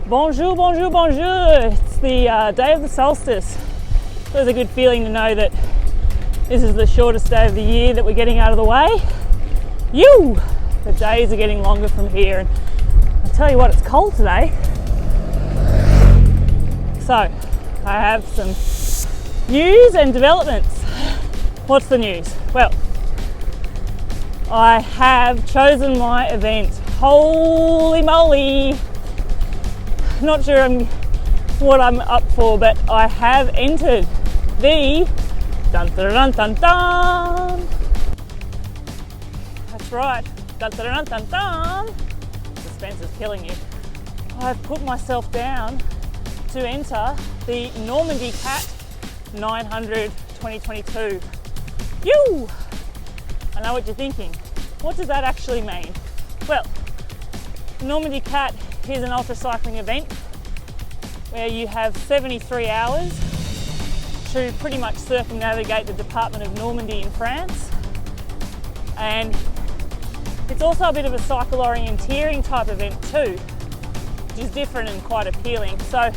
Bonjour, bonjour, bonjour. It's the day of the solstice. It was a good feeling to know that this is the shortest day of the year that we're getting out of the way. The days are getting longer from here, and I'll tell you what, it's cold today. So, I have some news and developments. What's the news? Well, I have chosen my event. Holy moly! Not sure what I'm up for, but I have entered the dun dun dun dun dun. That's right, dun dun dun dun dun. Suspense is killing you. I've put myself down to enter the Normandy Cat 900 2022. I know what you're thinking. What does that actually mean? Well, the Normandy Cat is an ultra cycling event where you have 73 hours to pretty much circumnavigate the department of Normandy in France. And it's also a bit of a cycle orienteering type event too, which is different and quite appealing. So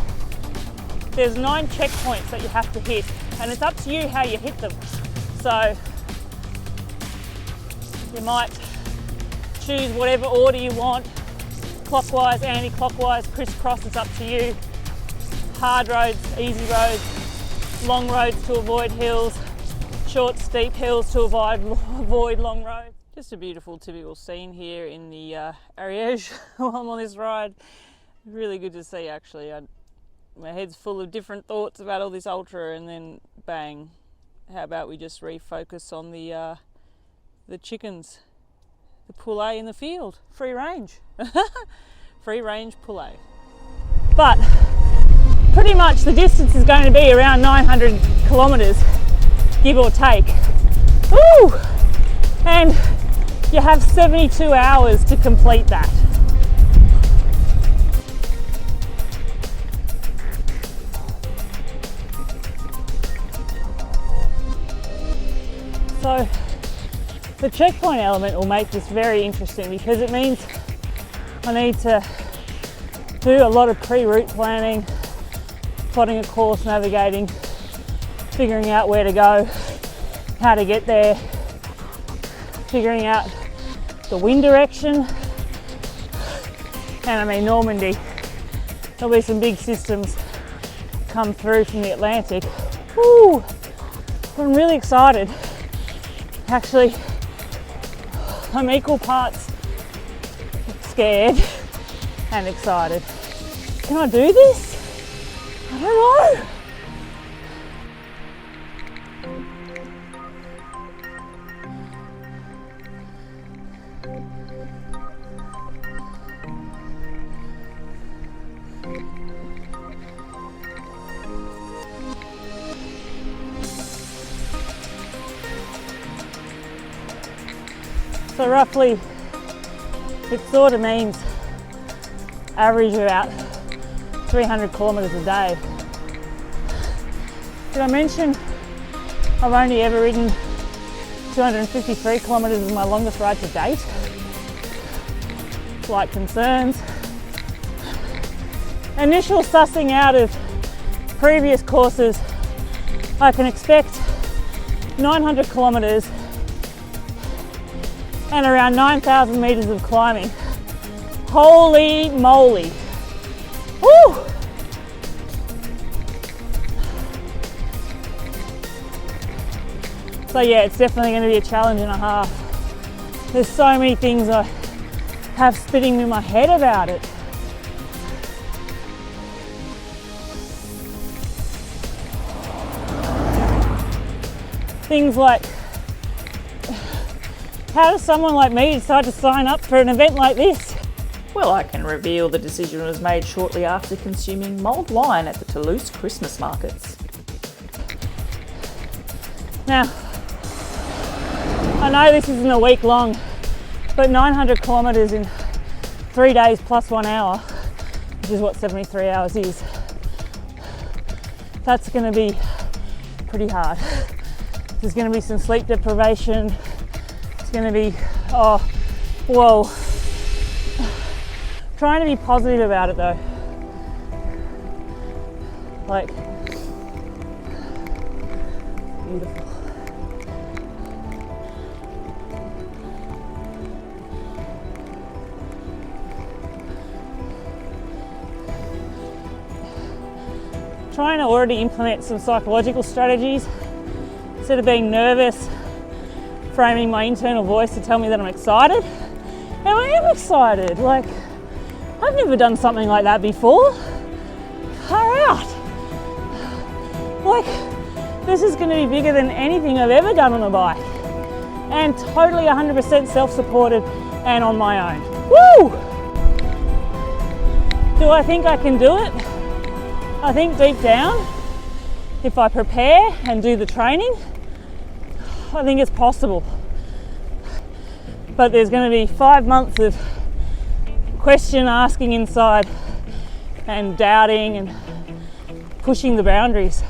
there's 9 checkpoints that you have to hit, and it's up to you how you hit them. So you might choose whatever order you want, clockwise, anti-clockwise, crisscross, it's up to you. Hard roads, easy roads, long roads to avoid hills, short steep hills to avoid long roads. Just a beautiful typical scene here in the Ariège while I'm on this ride. Really good to see actually. My head's full of different thoughts about all this ultra, and then bang, how about we just refocus on the chickens. The poulet in the field, free range. Free range poulet. But pretty much the distance is going to be around 900 kilometres, give or take. Woo! And you have 72 hours to complete that. So the checkpoint element will make this very interesting because it means I need to do a lot of pre-route planning, plotting a course, navigating, figuring out where to go, how to get there, figuring out the wind direction. And I mean Normandy, there'll be some big systems come through from the Atlantic. Woo! I'm really excited. Actually, I'm equal parts scared and excited. Can I do this? I don't know. So roughly, it sort of means average about 300 kilometres a day. Did I mention I've only ever ridden 253 kilometres as my longest ride to date? Slight concerns. Initial sussing out of previous courses, I can expect 900 kilometres and around 9,000 metres of climbing. Holy moly. Woo! So yeah, it's definitely going to be a challenge and a half. There's so many things I have spinning in my head about it. Things like, how does someone like me decide to sign up for an event like this? Well, I can reveal the decision was made shortly after consuming mulled wine at the Toulouse Christmas markets. Now, I know this isn't a week long, but 900 kilometres in 3 days plus 1 hour, which is what 73 hours is, that's going to be pretty hard. There's going to be some sleep deprivation. It's going to be, trying to be positive about it though. Like, beautiful. Trying to already implement some psychological strategies instead of being nervous, framing my internal voice to tell me that I'm excited. And I am excited. Like, I've never done something like that before. Far out. Like, this is going to be bigger than anything I've ever done on a bike, and totally 100% self-supported and on my own. Woo! Do I think I can do it? I think deep down, if I prepare and do the training, I think it's possible. But there's going to be 5 months of question asking inside and doubting and pushing the boundaries.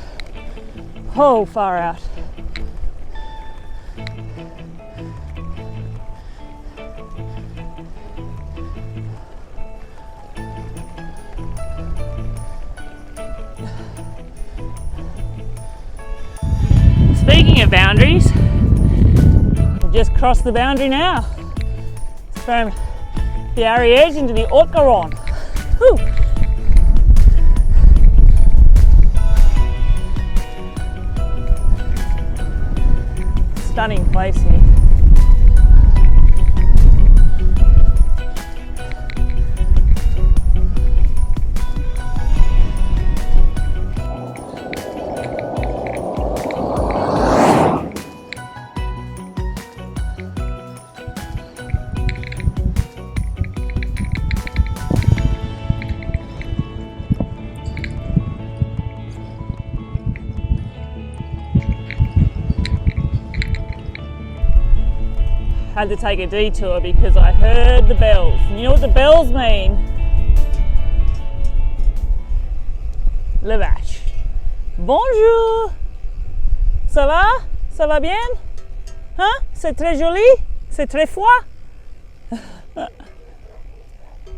Oh, far out. Speaking of boundaries, we've just crossed the boundary now. It's from the Ariège into the Haute-Garonne. Whew. Stunning place here. Had to take a detour because I heard the bells. And you know what the bells mean? Le vache. Bonjour. Ça va? Ça va bien? Hein? C'est très joli? C'est très froid?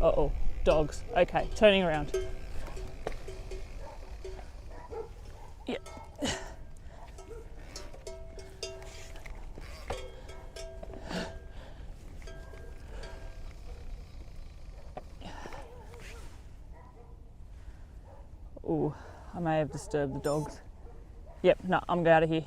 Uh-oh, dogs. Okay, turning around. Yeah. Ooh, I may have disturbed the dogs. Yep, no, I'm out of here.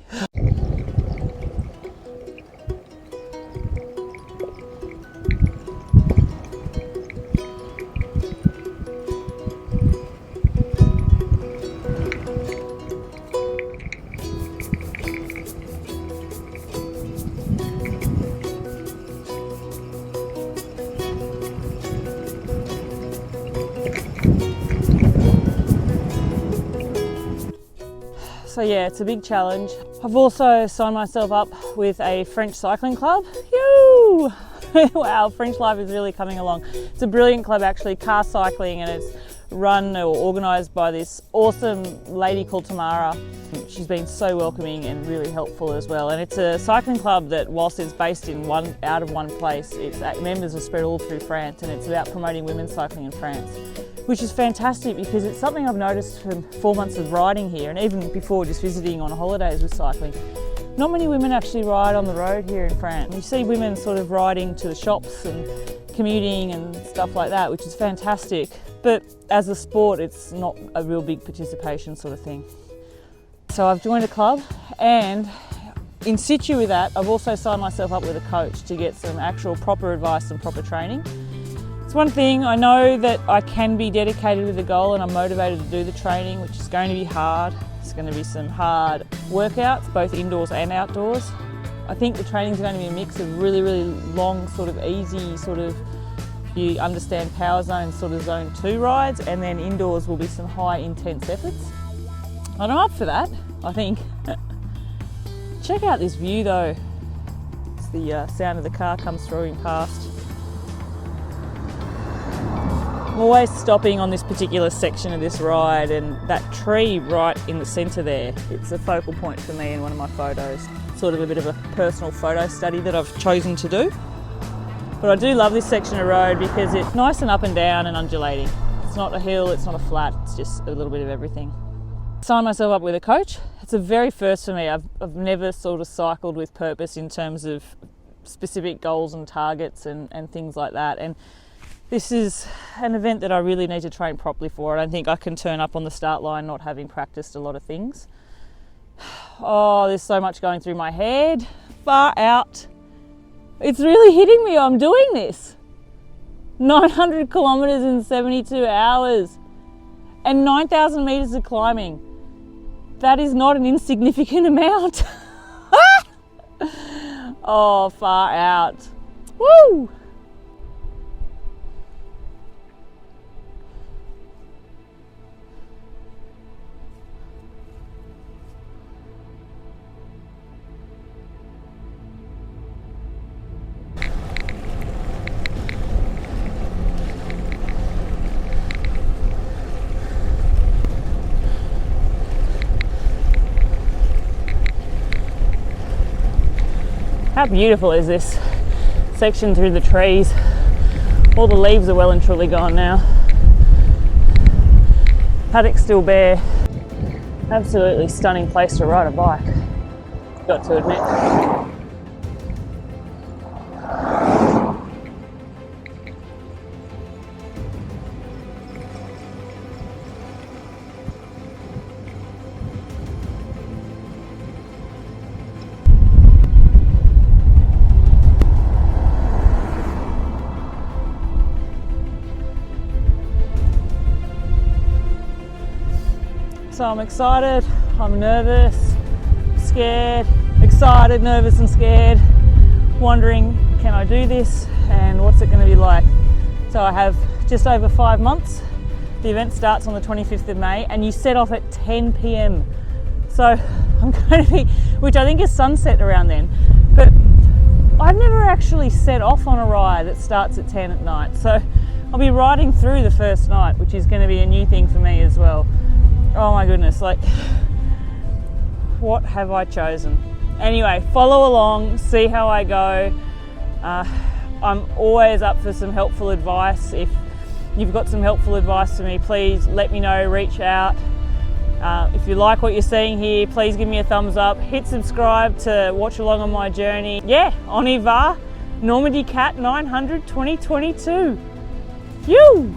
So yeah, it's a big challenge. I've also signed myself up with a French cycling club. Yoo! Wow, French life is really coming along. It's a brilliant club actually, car cycling, and it's run or organised by this awesome lady called Tamara. She's been so welcoming and really helpful as well. And it's a cycling club that, whilst it's based in out of one place, its members are spread all through France, and it's about promoting women's cycling in France, which is fantastic because it's something I've noticed from 4 months of riding here, and even before just visiting on holidays with cycling. Not many women actually ride on the road here in France. You see women sort of riding to the shops and commuting and stuff like that, which is fantastic. But as a sport, it's not a real big participation sort of thing. So I've joined a club, and in situ with that, I've also signed myself up with a coach to get some actual proper advice and proper training. It's one thing, I know that I can be dedicated with a goal and I'm motivated to do the training, which is going to be hard. It's going to be some hard workouts, both indoors and outdoors. I think the training is going to be a mix of really, really long, sort of easy, sort of you understand power zone, sort of zone 2 rides, and then indoors will be some high intense efforts. And I'm up for that, I think. Check out this view though. It's the sound of the car comes through past. I'm always stopping on this particular section of this ride, and that tree right in the centre there, it's a focal point for me in one of my photos. Sort of a bit of a personal photo study that I've chosen to do. But I do love this section of road because it's nice and up and down and undulating. It's not a hill, it's not a flat, it's just a little bit of everything. Sign myself up with a coach. It's a very first for me. I've never sort of cycled with purpose in terms of specific goals and targets and things like that. And this is an event that I really need to train properly for. I don't think I can turn up on the start line not having practiced a lot of things. Oh, there's so much going through my head. Far out. It's really hitting me. I'm doing this. 900 kilometers in 72 hours and 9,000 meters of climbing. That is not an insignificant amount. Oh, far out. Woo! How beautiful is this section through the trees? All the leaves are well and truly gone now. Paddock's still bare. Absolutely stunning place to ride a bike, got to admit. So I'm excited, I'm nervous, scared, excited, nervous and scared, wondering, can I do this and what's it going to be like? So I have just over 5 months. The event starts on the 25th of May and you set off at 10 p.m. So I'm going to be, which I think is sunset around then, but I've never actually set off on a ride that starts at 10 at night. So I'll be riding through the first night, which is going to be a new thing for me as well. Oh my goodness, like, what have I chosen? Anyway, follow along, see how I go. I'm always up for some helpful advice. If you've got some helpful advice for me, please let me know, reach out. If you like what you're seeing here, please give me a thumbs up. Hit subscribe to watch along on my journey. Yeah, on y va, Normandy Cat 900 2022. Phew!